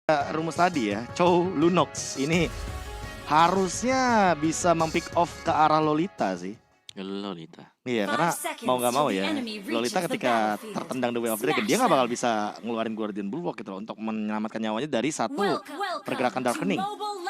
Rumus tadi ya, Chow Lunox ini harusnya bisa mempick off ke arah Lolita sih. Lolita. Iya, karena mau nggak mau ya, Lolita ketika tertendang The Way of Dragon, dia nggak bakal bisa ngeluarin Guardian Bulwark gitu loh untuk menyelamatkan nyawanya dari satu pergerakan Darkening.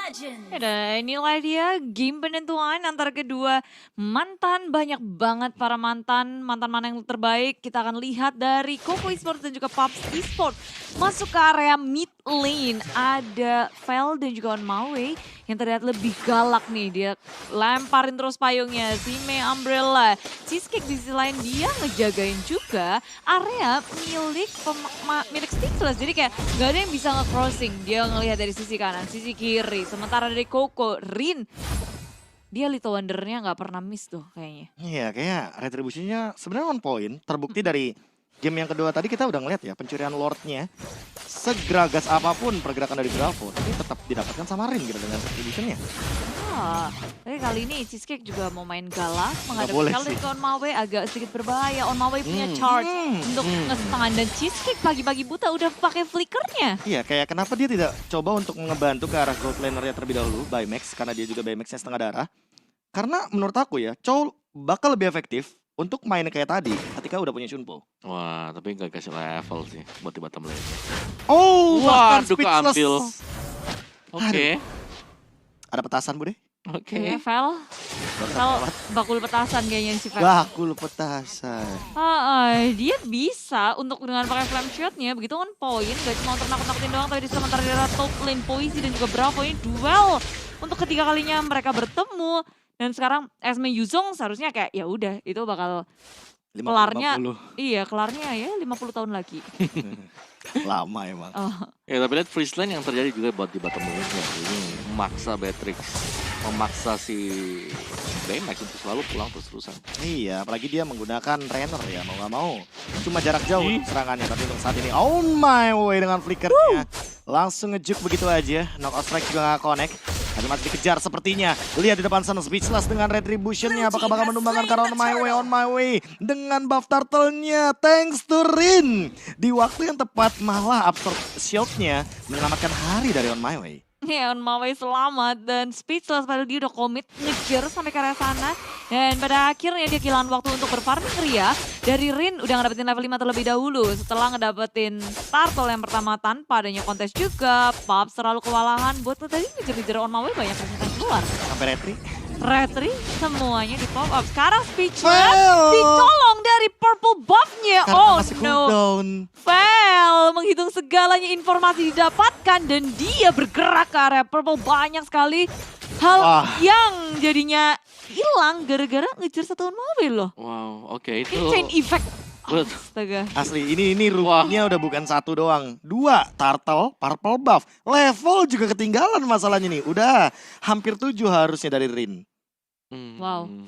Ya, dan inilah dia game penentuan antara kedua mantan. Banyak banget para mantan mana yang terbaik. Kita akan lihat dari Koko Esports dan juga Paps Esports. Masuk ke area mid lane. Ada Vel dan juga On Maui yang terlihat lebih galak nih. Dia lemparin terus payungnya. Zime Umbrella. Cheesecake di sisi lain dia ngejagain juga area milik Stickless. Jadi kayak gak ada yang bisa nge-crossing. Dia ngelihat dari sisi kanan, sisi kiri. Sementara dari Koko, Rin, dia Little Wonder-nya gak pernah miss tuh kayaknya. Iya, kayak retribusinya sebenarnya on point. Terbukti dari game yang kedua tadi kita udah ngeliat ya, pencurian Lord-nya. Segeragas apapun pergerakan dari Bravo, tapi tetap didapatkan sama Rin gitu dengan retribution-nya. Tapi kali ini Cheesecake juga mau main galak, menghadapi boleh kali sih. ke On Maui agak sedikit berbahaya. On Maui punya charge untuk nge-stun dan Cheesecake pagi-pagi buta udah pakai flickernya. Iya, kayak kenapa dia tidak coba untuk ngebantu ke arah gold laner-nya terlebih dahulu, Baymax, karena dia juga Baymax-nya setengah darah. Karena menurut aku ya, Chow bakal lebih efektif untuk main kayak tadi ketika udah punya Shunpo. Wah, tapi nggak kasih level sih buat di bottom lane. Oh, Wah, bahkan duka speechless. ambil. Oke, Ada petasan, Bude? oke. Vel bakul petasan kayaknya si Vel. Bakul petasan. Dia bisa untuk dengan pakai flame shot-nya begitu on point. Gak cuma untuk nakut-nakutin doang, tapi di sementara di top lane Poisi dan juga Bravo ini duel untuk ketiga kalinya mereka bertemu. Dan sekarang Esme Yuzong seharusnya kayak ya udah itu bakal 50, kelarnya 50. iya kelarnya ya 50 tahun lagi. Lama emang. Ya tapi lihat freeze lane yang terjadi juga buat di bottom lane ini memaksa Beatrix, memaksa si Baymax untuk selalu pulang terus-terusan. Iya, apalagi dia menggunakan Rainer ya, mau gak mau. Cuma jarak jauh serangannya, tapi untuk saat ini on my way dengan flickernya. Langsung ngejuk begitu aja, knockout strike juga gak connect. Tapi masih dikejar sepertinya. Lihat di depan sana Speechless dengan retributionnya. Apakah bakal menumbangkan karena on my way. Dengan buff turtle-nya. Thanks to Rin. Di waktu yang tepat malah absorb shield-nya menyelamatkan hari dari on my way. Ya, On My Way selamat dan Speechless padahal dia udah komit ngejar sampai ke area sana. Dan pada akhirnya dia kehilangan waktu untuk berfarming Ria. Dari Rin udah ngedapetin level 5 terlebih dahulu. Setelah ngedapetin turtle yang pertama tanpa adanya kontes juga. Paps terlalu kewalahan buat tadi ngejar-ngejar On My Way banyak yang keluar. Sampai retri. Retri semuanya di pop up. Sekarang Speechless Well. ditolong dari purple buff-nya. Karena Oh masih no. cooldown. Vel menghitung segalanya informasi didapatkan dan dia bergerak ke area purple banyak sekali hal yang jadinya hilang gara-gara ngejar satu mobil loh. Wow, oke itu. Ini chain effect. Betul. Astaga. Asli, ini ruginya udah bukan satu doang. 2, turtle, purple buff. Level juga ketinggalan masalahnya nih. Udah hampir 7 harusnya dari Rin. Wow.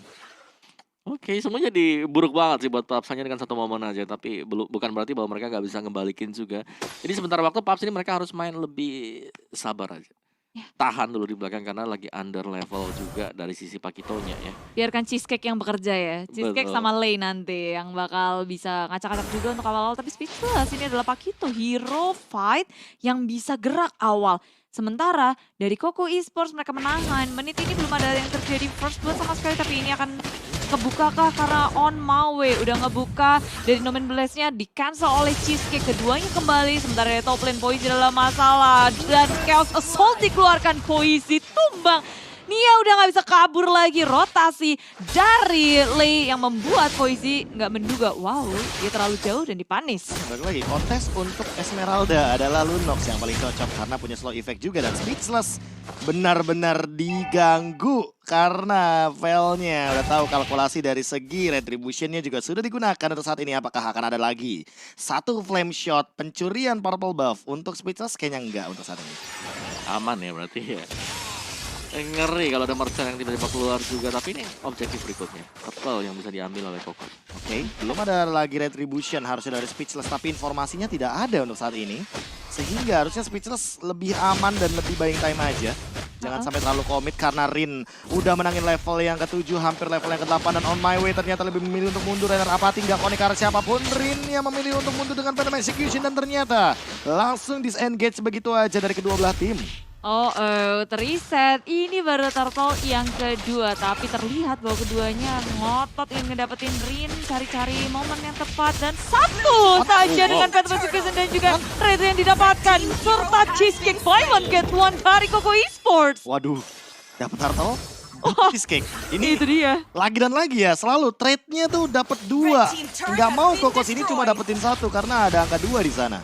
Oke, semua jadi buruk banget sih buat Paps hanya dengan satu momen aja. Tapi bukan berarti bahwa mereka nggak bisa ngebalikin juga. Jadi sementara waktu Paps ini mereka harus main lebih sabar aja. Tahan dulu di belakang karena lagi under level juga dari sisi Pakitonya ya. Biarkan Cheesecake yang bekerja ya. Cheesecake Betul. sama Lay nanti yang bakal bisa ngacak-ngacak juga untuk awal-awal. Tapi Speechless ini adalah Pakito, hero fight yang bisa gerak awal. Sementara dari Koko Esports mereka menahan. Menit ini belum ada yang terjadi first blood sama sekali. Tapi ini akan kebukakah karena On My Way udah ngebuka dari Nomen Blast-nya di cancel oleh Cheesecake. Keduanya kembali sementara dari top lane Poisi dalam masalah. Dan Chaos Assault dikeluarkan, Poisi tumbang. Nia udah gak bisa kabur lagi, rotasi dari Lei yang membuat Poisi gak menduga, wow dia terlalu jauh dan dipanis. Balik lagi, kontes untuk Esmeralda adalah Lunox yang paling cocok karena punya slow effect juga. Dan Speechless benar-benar diganggu karena Vel-nya udah tahu kalkulasi dari segi retribution-nya juga sudah digunakan untuk saat ini. Apakah akan ada lagi satu flame shot pencurian purple buff untuk Speechless? Kayaknya enggak untuk saat ini. Aman ya berarti ya. Ngeri kalau ada merchant yang tiba-tiba keluar juga. Tapi ini objektif berikutnya. Turtle yang bisa diambil oleh Koko. Oke, belum ada lagi retribution harusnya dari Speechless, tapi informasinya tidak ada untuk saat ini. Sehingga harusnya Speechless lebih aman dan lebih buying time aja. Jangan sampai terlalu komit karena Rin udah menangin level yang ke-7, hampir level yang ke-8. Dan On My Way ternyata lebih memilih untuk mundur. Renner Apathy nggak connect karena siapapun. Rin yang memilih untuk mundur dengan Phantom Execution. Dan ternyata langsung disengage begitu aja dari kedua belah tim. Terreset. Ini baru Turtle yang kedua. Tapi terlihat bahwa keduanya ngotot ingin ngedapetin Rin. Cari-cari momen yang tepat. Dan satu saja dengan Phantom Execution dan juga Red yang didapatkan. Serta Cheesecake buy one get one dari Koko Esports. Waduh, dapat turtle, cheesecake. Ini itu dia. Lagi dan lagi ya, selalu trade-nya tuh dapat 2. Nggak mau Kokos ini cuma dapetin 1 karena ada angka 2 di sana.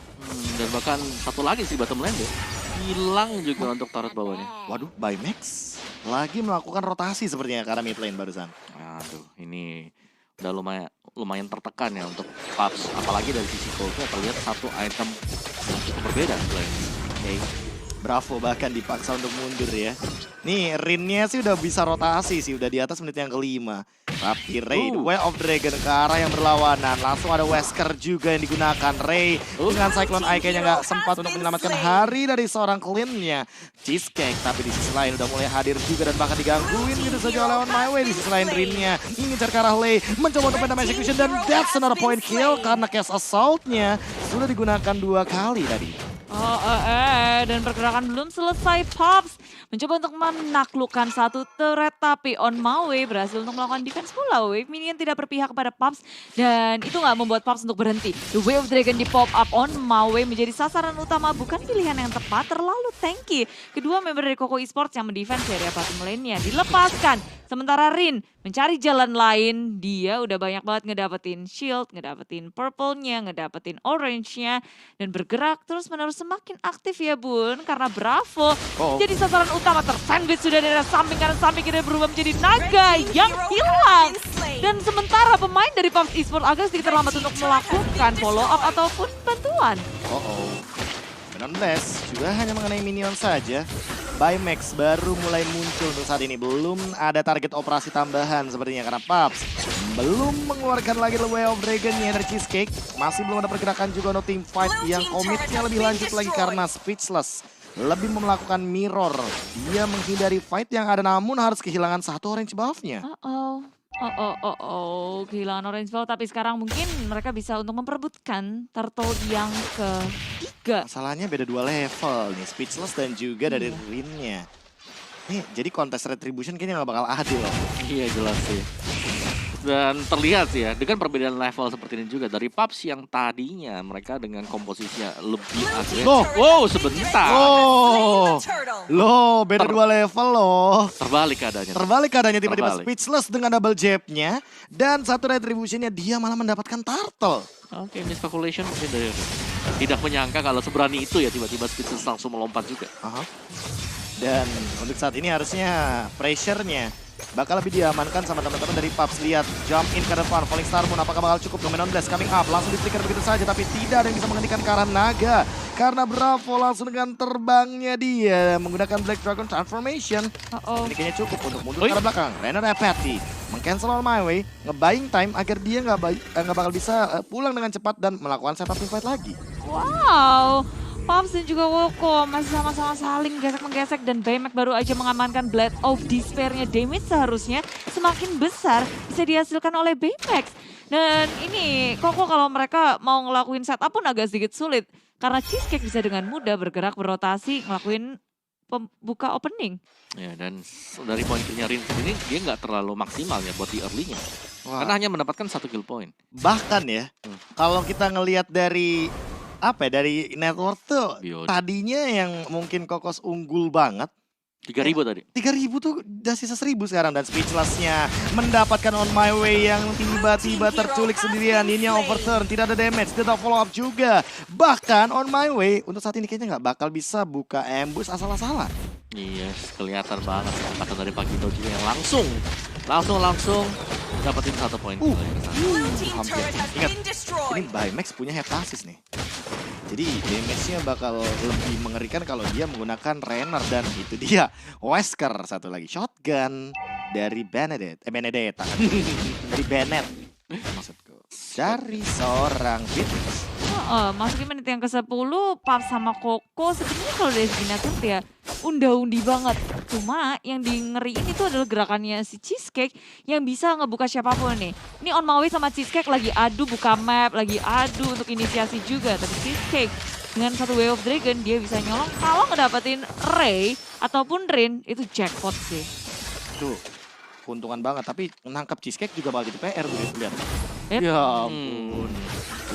Dan bahkan satu lagi sih bottom lane deh. Hilang juga untuk turret bawahnya. Waduh, Bymax lagi melakukan rotasi sepertinya karena mid lane barusan. Aduh, ini udah lumayan tertekan ya untuk Paps. Apalagi dari sisi Coldplay terlihat satu item yang cukup berbeda. Oke, Bravo bahkan dipaksa untuk mundur ya. Nih, Rin-nya sih udah bisa rotasi sih, udah di atas menit yang ke-5. Tapi Ray, the Way of Dragon ke arah yang berlawanan. Langsung ada Wesker juga yang digunakan. Ray dengan Cyclone Eye kayaknya nggak sempat untuk menyelamatkan hari dari seorang clean-nya. Cheesecake, tapi di sisi lain udah mulai hadir juga dan bahkan digangguin gitu saja oleh On My Way. Di sisi lain Rin-nya mengincar ke arah Lei, mencoba untuk Phantom Execution dan that's another point kill karena Cast Assault-nya sudah digunakan 2 kali tadi. Dan pergerakan belum selesai. Pops mencoba untuk menaklukkan satu turret tapi On My Way berhasil untuk melakukan defense pula. Wave Minion tidak berpihak kepada Pops dan itu nggak membuat Pops untuk berhenti. The Way of Dragon di pop up. On My Way menjadi sasaran utama, bukan pilihan yang tepat, terlalu tanky. Kedua member dari Koko Esports yang mendefense area bottom lane-nya dilepaskan. Sementara Rin mencari jalan lain, dia udah banyak banget ngedapetin shield, ngedapetin purple-nya, ngedapetin orange-nya, dan bergerak terus-menerus semakin aktif ya Bun, karena Bravo jadi sasaran utama, tersandwich sudah dari samping kanan samping kiri berubah menjadi naga yang hilang. Dan sementara pemain dari PUBG Esports agak sedikit terlambat untuk melakukan follow up ataupun bantuan. Benon Blast juga hanya mengenai minion saja. Bymax baru mulai muncul untuk saat ini. Belum ada target operasi tambahan sepertinya karena Paps belum mengeluarkan lagi The Way of Dragon-nya dari Cheesecake. Masih belum ada pergerakan juga untuk team fight yang komitnya lebih lanjut lagi karena Speechless lebih melakukan mirror. Dia menghindari fight yang ada namun harus kehilangan satu orange buff-nya. Kehilangan orange buff tapi sekarang mungkin mereka bisa untuk memperebutkan turtle yang ketiga. Masalahnya beda 2 level nih, Speechless dan juga dari Rin-nya. Nih, jadi kontes retribution kayaknya nggak bakal adil loh. Iya jelas sih. Dan terlihat sih ya, dengan perbedaan level seperti ini juga. Dari Paps yang tadinya mereka dengan komposisinya lebih agresif. Wow, sebentar. Loh, beda 2 level loh. Terbalik keadaannya. Terbalik keadaannya tiba-tiba Terbalik. Speechless dengan double jab-nya. Dan satu retribution-nya dia malah mendapatkan turtle. Oke, miscalculation mungkin dari tidak menyangka kalau seberani itu ya tiba-tiba Speechless langsung melompat juga. Dan untuk saat ini harusnya pressure-nya bakal lebih diamankan sama teman-teman dari Paps. Lihat, jump in ke depan, Falling Star Moon apakah bakal cukup? Dominon Blast coming up, langsung di-flicker begitu saja. Tapi tidak ada yang bisa menghentikan ke arah naga. Karena Bravo langsung dengan terbangnya dia menggunakan Black Dragon Transformation. Ini kayaknya cukup untuk mundur ke arah belakang. Renner Apathy meng-cancel On My Way, nge-buying time agar dia nggak bakal bisa pulang dengan cepat dan melakukan setup team fight lagi. Wow, Pops dan juga Woko masih sama-sama saling gesek-menggesek dan Baymax baru aja mengamankan Blade of Despair-nya. Damage seharusnya semakin besar bisa dihasilkan oleh Baymax. Dan ini Koko kalau mereka mau ngelakuin setup pun agak sedikit sulit. Karena Cheesecake bisa dengan mudah bergerak, berotasi, ngelakuin pembuka opening. Ya, dan dari poin killnya Rin ini dia nggak terlalu maksimal ya buat di early-nya. Karena hanya mendapatkan 1 kill point. Bahkan ya, kalau kita ngelihat dari dari network tuh tadinya yang mungkin Kokos unggul banget. 3.000 tadi. 3.000 tuh udah sisa 1.000 sekarang. Dan Speechless-nya mendapatkan On My Way yang tiba-tiba terculik sendirian. Ini yang overturn, tidak ada damage, tidak follow up juga. Bahkan On My Way untuk saat ini kayaknya nggak bakal bisa buka ambush asal-asalan. Iya, kelihatan banget kesempatan dari Pagito juga yang langsung dapetin 1 poin. Hampir. Ingat, ini Bymax punya Heptasis nih. Jadi damage-nya bakal lebih mengerikan kalau dia menggunakan Renner. Dan itu dia, Wesker satu lagi. Shotgun dari Benedetta kan? Dari Bennett maksudku. Dari seorang Beatrix. Masukin menit yang ke-10, Paps sama Koko sebenarnya kalau dari segi network ya unda-undi banget. Cuma yang di ngeriin itu adalah gerakannya si Cheesecake yang bisa ngebuka siapapun nih. Ini On My Way sama Cheesecake lagi adu buka map, lagi adu untuk inisiasi juga. Tapi Cheesecake dengan satu Way of Dragon dia bisa nyolong kalau ngedapetin Ray ataupun Rin itu jackpot sih. Tuh, keuntungan banget. Tapi menangkap Cheesecake juga bakal jadi PR tuh lihat. Yep. Ya ampun.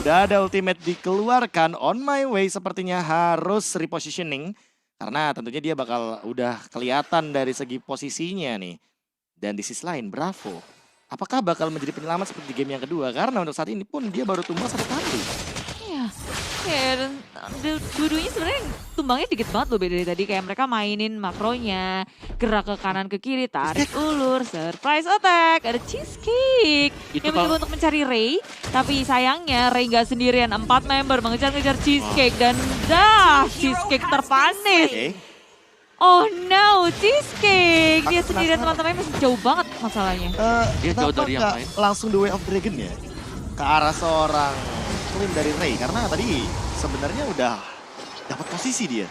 Udah ada ultimate dikeluarkan. On My Way sepertinya harus repositioning. Karena tentunya dia bakal udah kelihatan dari segi posisinya nih. Dan di sisi lain, Bravo. Apakah bakal menjadi penyelamat seperti di game yang kedua? Karena untuk saat ini pun dia baru tumbang 1 kali. Iya, dan dua-duanya sebenarnya tumbangnya dikit banget loh beda dari tadi. Kayak mereka mainin makronya, gerak ke kanan ke kiri, tarik ulur, surprise attack, ada Cheesecake Itu yang mencoba untuk mencari Ray. Tapi sayangnya Ray nggak sendirian, 4 member mengejar-ngejar Cheesecake dan Cheesecake terpanis. Oke. Oh no, Cheesecake dia Aku sendirian, penasaran. teman-temannya masih jauh banget masalahnya. Dia jauh Kenapa dari yang nggak lain. langsung The Way of Dragon ya? Ke arah seorang clean dari Ray. Karena tadi sebenarnya udah dapat posisi dia.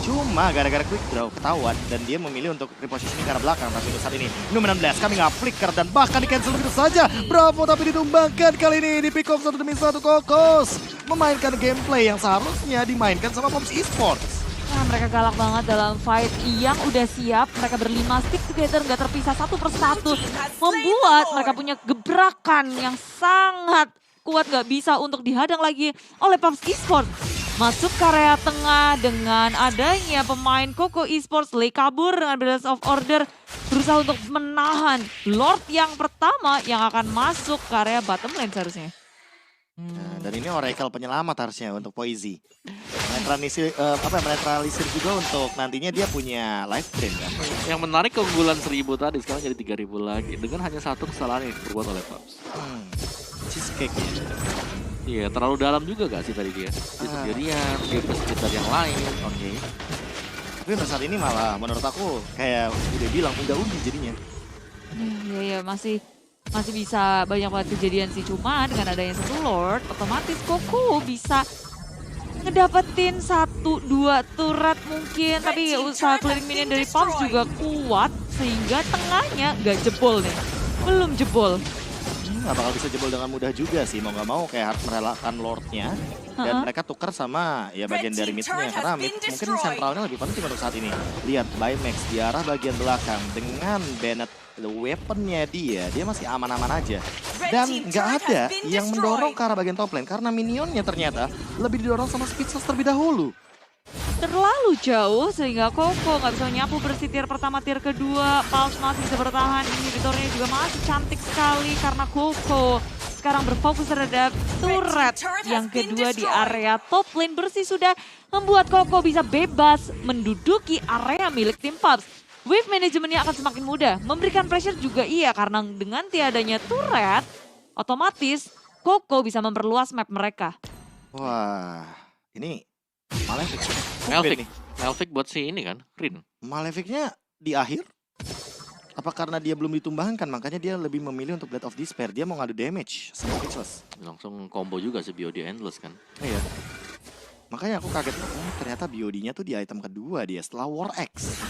Cuma gara-gara quick draw ketahuan dan dia memilih untuk repositioning ke arah belakang. Tapi untuk saat ini nomor 16 kami nggak flicker dan bahkan di cancel begitu saja. Bravo tapi ditumbangkan kali ini di Peacock 1 demi 1 Kokos. Memainkan gameplay yang seharusnya dimainkan sama Pops Esports. Nah, mereka galak banget dalam fight yang udah siap. Mereka berlima stick together, nggak terpisah satu persatu. Membuat mereka punya gebrakan yang sangat kuat, nggak bisa untuk dihadang lagi oleh Pops Esports. Masuk ke area tengah dengan adanya pemain Koko Esports, Lei kabur dengan Balance of Order. Berusaha untuk menahan Lord yang pertama yang akan masuk ke area bottom lane seharusnya. Nah, dan ini Oracle penyelamat harusnya untuk Poisy. Menetralisir juga untuk nantinya dia punya life drain kan. Yang menarik keunggulan 1000 tadi sekarang jadi 3000 lagi. Dengan hanya satu kesalahan yang diperbuat oleh Pops. Cheesecake ya. Iya, terlalu dalam juga gak sih tadi dia? Dia sendirian, dia bisa sekitar yang lain. Oke. Tapi untuk saat ini malah menurut aku kayak udah bilang udah-undi jadinya. Iya, masih bisa banyak banget kejadian sih. Cuma dengan adanya satu Lord, otomatis Koko bisa ngedapetin 1-2 turret mungkin. Tapi usaha clearing minion dari Pops juga kuat sehingga tengahnya gak jebol nih. Belum jebol. Nggak bakal bisa jebol dengan mudah juga sih. Mau nggak mau kayak harus merelakan Lordnya. Dan mereka tukar sama ya bagian dari midnya. Karena mid mungkin sentralnya lebih penting untuk saat ini. Lihat Bymax di arah bagian belakang. Dengan Bennett weaponnya dia masih aman-aman aja. Dan nggak ada yang mendorong ke arah bagian top lane. Karena minionnya ternyata lebih didorong sama Speedsus terlebih dahulu. Terlalu jauh sehingga Koko nggak bisa menyapu bersih tier pertama, tier kedua. Pulse masih bisa bertahan, inhibitornya juga masih cantik sekali karena Koko sekarang berfokus terhadap turret yang kedua di area top lane. Bersih sudah membuat Koko bisa bebas menduduki area milik tim Pops. Wave manajemennya akan semakin mudah, memberikan pressure juga iya karena dengan tiadanya turret, otomatis Koko bisa memperluas map mereka. Wah, ini Malefic. Melvic. nih. Melvic buat si ini kan, Rin. Maleficnya di akhir? Apa karena dia belum ditumbangkan makanya dia lebih memilih untuk Blade of Despair. Dia mau ngadu damage sama Speechless. Langsung combo juga si BOD Endless kan. Iya. Makanya aku kaget, ternyata BOD-nya tuh di item kedua dia setelah War X.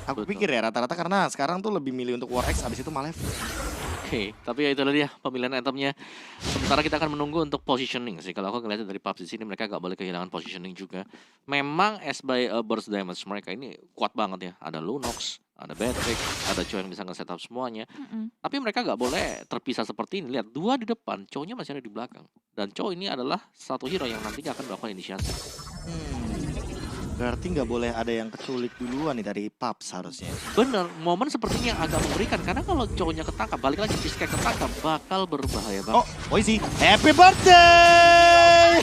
Aku Betul. pikir ya rata-rata karena sekarang tuh lebih milih untuk War X abis itu Malefic. Oke, tapi ya itulah dia pemilihan itemnya. Sementara kita akan menunggu untuk positioning sih. Kalau aku ngeliat dari Pops di sini mereka gak boleh kehilangan positioning juga. Memang as by burst damage mereka ini kuat banget ya. Ada Lunox, ada Batrick, ada Cho yang bisa nge-setup semuanya. Tapi mereka gak boleh terpisah seperti ini. Lihat, 2 di depan, Cho-nya masih ada di belakang. Dan Cho ini adalah satu hero yang nantinya akan melakukan inisiasi. Berarti nggak boleh ada yang keculik duluan nih dari Pops harusnya. Bener, momen sepertinya yang agak mengerikan. Karena kalau Cho-nya ketangkap, balik lagi Cheesecake ketangkap, bakal berbahaya banget. Oh, Poisy, happy birthday!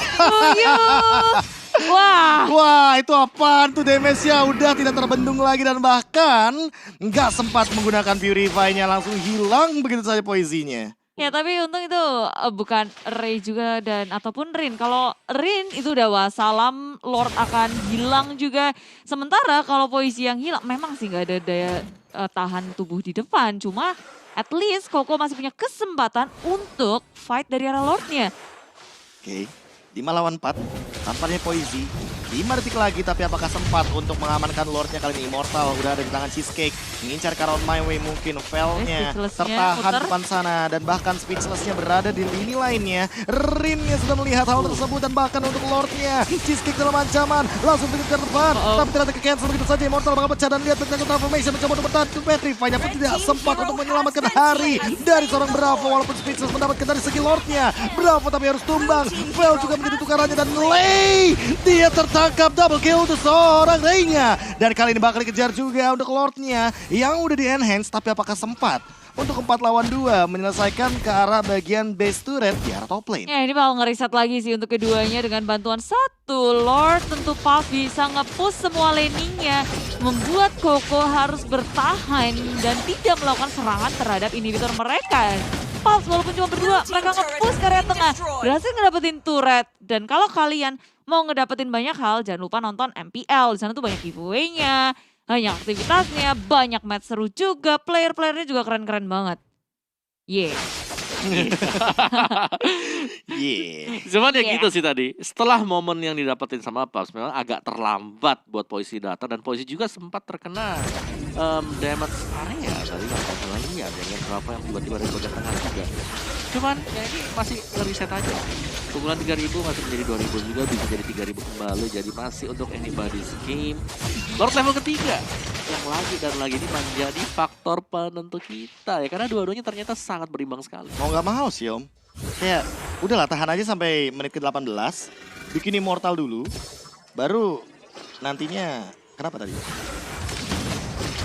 Wah, Wah, itu apaan tuh damage-nya? Udah tidak terbendung lagi dan bahkan nggak sempat menggunakan Purify-nya, langsung hilang begitu saja Poisy-nya. ya tapi untung itu bukan Ray juga dan ataupun Rin. Kalau Rin itu udah wassalam, Lord akan hilang juga. Sementara kalau Poisy yang hilang, memang sih nggak ada daya tahan tubuh di depan. Cuma at least Koko masih punya kesempatan untuk fight dari arah Lordnya. Oke, 5 lawan 4, tampaknya Poisy 5 detik lagi, tapi apakah sempat untuk mengamankan Lordnya kali ini? Immortal udah ada di tangan Cheesecake. Mengincar Caron My Way mungkin. Vel-nya Speechless-nya tertahan muter. depan sana. Dan bahkan Speechless-nya berada di lini lainnya. Rin-nya sudah melihat hal tersebut. Dan bahkan untuk Lordnya, Cheesecake dalam ancaman. Langsung pergi ke depan. Tapi ternyata ke-cancel begitu saja. Immortal bakal pecah dan lihat Technical Transformation. Mencoba untuk bertahan ke Petrify-nya pun tidak sempat untuk menyelamatkan hari dari seorang Bravo. Walaupun Speechless mendapatkan dari segi Lordnya. Bravo tapi harus tumbang. Vel juga menjadi tukarannya dan Lei. Dia tertangkap double kill untuk seorang Rey-nya. Dan kali ini bakal dikejar juga untuk Lordnya yang udah di-enhance. Tapi apakah sempat untuk 4 lawan 2 menyelesaikan ke arah bagian base turret di arah top lane? Ya ini bakal ngeriset lagi sih untuk keduanya dengan bantuan satu Lord. Tentu Puff bisa nge-push semua laningnya. Membuat Koko harus bertahan dan tidak melakukan serangan terhadap inhibitor mereka. Puff walaupun cuma berdua, mereka nge-push ke area tengah. Berhasil ngedapetin turret. Dan kalau kalian mau ngedapetin banyak hal, jangan lupa nonton MPL. Di sana tuh banyak giveaway-nya, banyak aktivitasnya, banyak match seru juga. Player-playernya juga keren-keren banget. Yeah. Cuman ya Yeah. gitu sih tadi. Setelah momen yang didapetin sama Pups memang agak terlambat buat Poisi datang dan Poisi juga sempat terkena damage area tadi nggak salah lihat ya kan berapa yang tiba-tiba dari bagian tengah juga. Cuman ya ini masih reset aja. Keunggulan 3000 masih menjadi 2000 juga bisa jadi 3000 kembali jadi masih untuk anybody's game. Lord level ketiga yang lagi dan lagi ini menjadi faktor penentu kita ya karena dua-duanya ternyata sangat berimbang sekali. Mau nggak mau sih Om. Kayak udahlah tahan aja sampai menit ke-18. Bikin Immortal dulu. Baru nantinya kenapa tadi?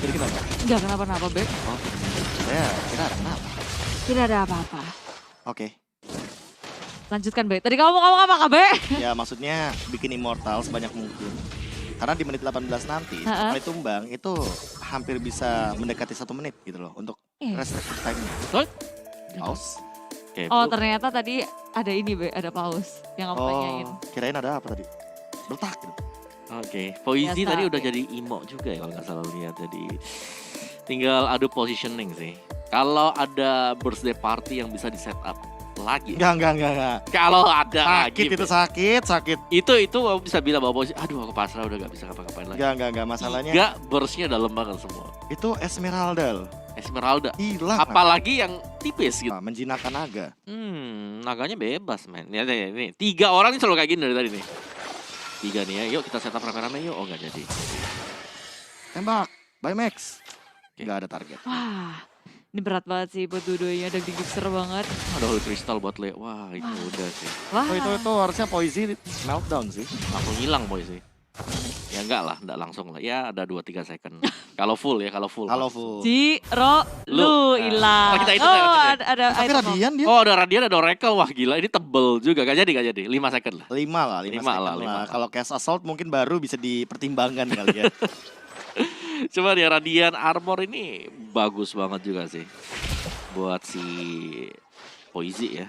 Jadi kenapa? Enggak kenapa-napa, Beb. Oh, saya kira ada kenapa. Tidak ada apa-apa. Oke. Lanjutkan, Beb. Tadi kamu mau ngomong apa, Beb? Ya maksudnya bikin Immortal sebanyak mungkin. Karena di menit 18 nanti, sekali tumbang itu hampir bisa mendekati 1 menit gitu loh untuk restricted time-nya. Pause. Oke, Oh, Bu. ternyata tadi ada ini, Beb. Ada pause yang kamu tanyain. Oh, kirain ada apa tadi? Bertak gitu. Oke, Poisi Biasa, tadi udah ya. jadi emo juga ya kalau nggak salah lihat. Jadi tinggal adu positioning sih. Kalau ada birthday party yang bisa di set up lagi. Enggak. Kalau ada Sakit lagi, itu Be. sakit. Itu aku bisa bilang bahwa Poisi, aduh aku pasrah udah gak bisa ngapa-ngapain lagi. Enggak. Masalahnya Enggak, burstnya dalam banget semua. itu Esmeralda loh. Esmeralda. Hilang. Apalagi yang tipis gitu. Menjinakkan naga. Naganya bebas men. Ini 3 orang ini selalu kayak gini dari tadi nih. 3 nih ya, yuk kita setup rame-rame yuk. Oh nggak jadi. Tembak. By Max. Oke. Nggak ada target. Wah, ini berat banget sih buat dua-duanya. Ada seru banget. Ada Holy Crystal buat Le. Wah itu udah sih. Wah, Oh itu harusnya Poisi meltdown sih. Langsung hilang boy sih. Ya enggak lah, enggak langsung lah. Ya ada 2-3 second. Kalau full ya, kalau full. Kalau full. Ciro, lu hilang. Oh, kita itu Oh, ya, ada Tapi item. Radian dia Oh ada Radian, ada Oracle. Wah gila, ini tebel juga. Gak jadi. 5 second lah. 5 lah, 5 Lima lah, second lima. lah. Kalau Cast Assault mungkin baru bisa dipertimbangkan kali ya. Cuma ya Radiant Armor ini bagus banget juga sih. Buat si Poisi ya.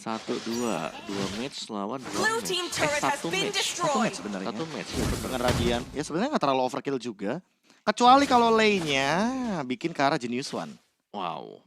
1, 2 match lawan 2 Blue match. team turret has 1 been match. Satu destroyed. match sebenarnya. 1 match. Ya, bener. Dengan Radian. Ya sebenarnya nggak terlalu overkill juga. Kecuali kalau Lei-nya bikin ke arah Genius One. Wow.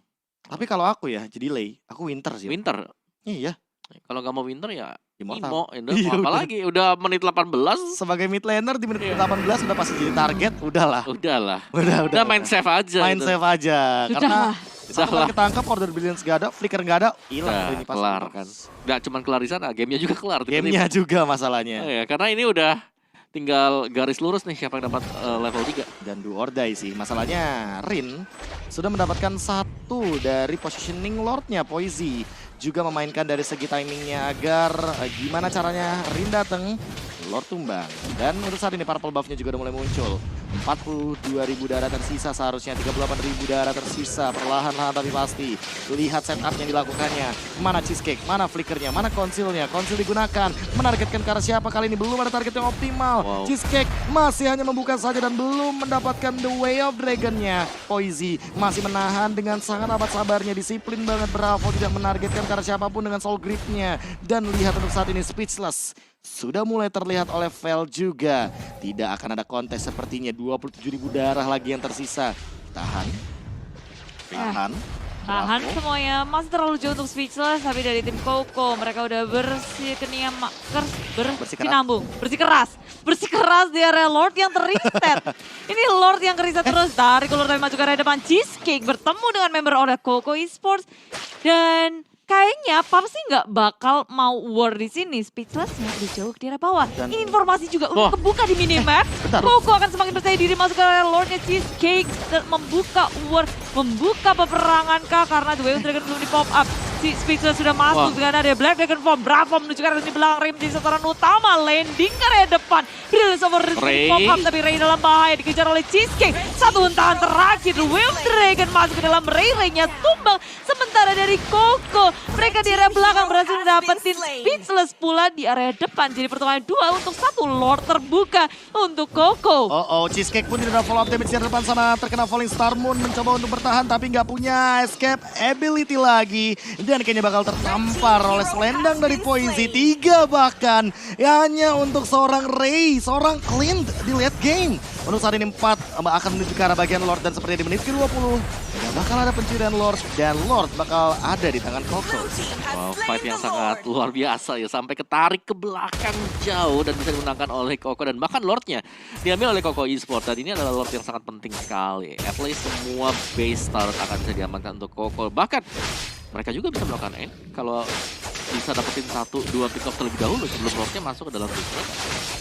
Tapi kalau aku ya jadi Lei, aku Winter sih. Winter. Iya. Kalau nggak mau Winter ya Immortal. Imo. Iya, Apa udah. lagi? Udah menit 18. Sebagai mid laner di menit Iya. 18 udah pasti jadi target. Udahlah. Udahlah. Udah. Udah main save aja. Main gitu. save aja. Karena Udah satu lah. kali ketangkap, order brilliance gak ada, flicker gak ada, hilang Nah, ini pasti. kelar kan. Gak cuman kelar di sana, gamenya juga kelar. Gamenya juga Oh, masalahnya. ya, karena ini udah tinggal garis lurus nih siapa yang dapat level 3. Dan do or die sih. Masalahnya Rin sudah mendapatkan 1 dari positioning Lordnya. Poisi juga memainkan dari segi timingnya agar gimana caranya Rin datang, Lord tumbang. Dan untuk saat ini purple buffnya juga udah mulai muncul. 42.000 darah tersisa seharusnya, 38.000 darah tersisa. Perlahan-lahan tapi pasti. Lihat setup yang dilakukannya. Mana Cheesecake, mana flickernya, mana konsilnya. Konsil digunakan, menargetkan ke arah siapa kali ini. Belum ada target yang optimal. Wow. Cheesecake masih hanya membuka saja dan belum mendapatkan the way of dragonnya. Poisi masih menahan dengan sangat amat sabarnya. Disiplin banget, Bravo tidak menargetkan ke arah siapapun dengan soul gripnya. Dan lihat untuk saat ini Speechless sudah mulai terlihat oleh Vel juga. Tidak akan ada kontes sepertinya. 27.000 darah lagi yang tersisa. Tahan. Tahan Bravo. semuanya, masih terlalu jauh untuk Speechless, tapi dari tim Koko mereka udah bersih keras di area Lord yang teriset. Ini Lord yang keriset terus dari keluar tapi maju ke area depan. Cheesecake bertemu dengan member oleh Koko Esports dan kayaknya Paps sih nggak bakal mau war di sini. Speechless-nya udah jauh di area bawah. Dan- Ini informasi juga udah kebuka di minimap. Bentar. Koko akan semakin percaya diri masuk ke area Lordnya Cheesecake dan membuka war, membuka peperangan kah karena The Wave Dragon belum di pop up. Si Speechless sudah masuk dengan ada Black Dragon Form. Bravo menuju ke area di belakang Ray menjadi sasaran utama. Landing ke area depan. Brilliance over the Ray. pop up tapi Ray dalam bahaya dikejar oleh Cheesecake. Satu hentakan terakhir The Wave Dragon masuk ke dalam Ray-nya tumbang. Sementara dari Koko mereka di area belakang berhasil dapetin Speechless pula di area depan. Jadi pertemuan 2 untuk 1 Lord terbuka untuk Koko. Oh, Cheesecake pun tidak follow up damage di depan sana. Terkena Falling Star Moon mencoba untuk bertahan tapi nggak punya escape ability lagi. Dan kayaknya bakal tertampar oleh selendang dari Poisi. 3 bahkan. Hanya untuk seorang Ray, seorang Clint di late game. Untuk saat ini 4 akan menuju ke arah bagian Lord dan seperti di menit ke-20. Tidak bakal ada pencurian Lord dan Lord bakal ada di tangan Koko. Wow, fight yang sangat luar biasa ya. Sampai ketarik ke belakang jauh dan bisa dimenangkan oleh Koko. Dan bahkan Lordnya diambil oleh Koko Esports. Dan ini adalah Lord yang sangat penting sekali. At least semua base turret akan bisa diamankan untuk Koko. Bahkan mereka juga bisa melakukan end kalau bisa dapetin 1-2 pick off terlebih dahulu sebelum Lordnya masuk ke dalam business.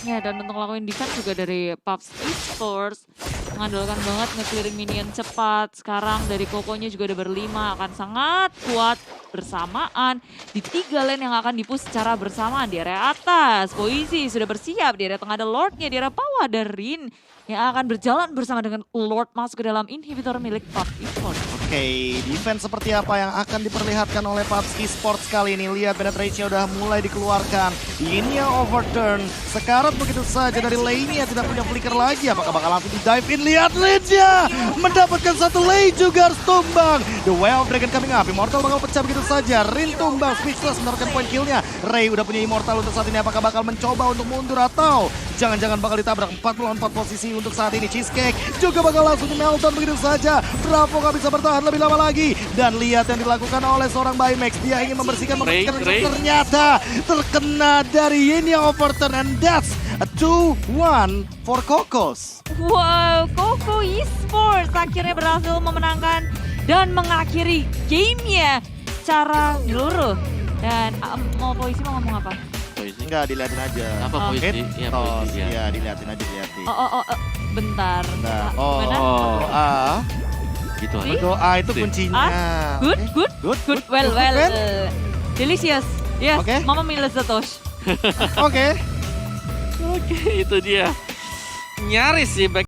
Ya, dan untuk ngelakuin defense juga dari Paps Esports mengandalkan banget nge-clearing minion cepat. Sekarang dari Kokonya juga udah berlima akan sangat kuat bersamaan di 3 lane yang akan dipush secara bersamaan. Di area atas Poisi sudah bersiap, di area tengah ada Lordnya, di area bawah ada Rin yang akan berjalan bersama dengan Lord masuk ke dalam inhibitor milik Paps Esports. Oke, defense seperti apa yang akan diperlihatkan oleh Paps Esports kali ini. Lihat penetrate-nya udah mulai dikeluarkan. Ini yang overturn. Sekarat begitu saja dari lane-nya tidak punya flicker lagi. Apakah bakal langsung di-dive in? Lihat lead-nya! Mendapatkan 1 lane juga harus tumbang. The Way of Dragon coming up. Immortal bakal pecah begitu saja. Rin tumbang. Speechless mendapatkan point kill-nya. Ray udah punya Immortal untuk saat ini. Apakah bakal mencoba untuk mundur atau jangan-jangan bakal ditabrak 4 lawan 4 posisi untuk saat ini. Cheesecake juga bakal langsung di meltdown begitu saja. Bravo gak bisa bertahan lebih lama lagi. Dan lihat yang dilakukan oleh seorang Baymax. Dia ingin membersihkan Ray. ternyata terkena dari Yin yang overturn. And that's a 2-1 for Kokos. Wow, Koko Esports akhirnya berhasil memenangkan dan mengakhiri gamenya secara menyeluruh. Dan mau Poisi mau ngomong apa? Poisi. Enggak, dilihatin aja. Apa Oh. Poisi? Iya, Tos, Poisi ya. ya dilihatin aja, dilihatin. Bentar. Nah, Gimana? doa. Gitu See? aja. Doa itu Sih. kuncinya. Good, good, Good, good. Well, Good, kan? delicious. Yes, Oke. Mama Mila Satosh. Oke. Oke, itu dia. Nyaris sih back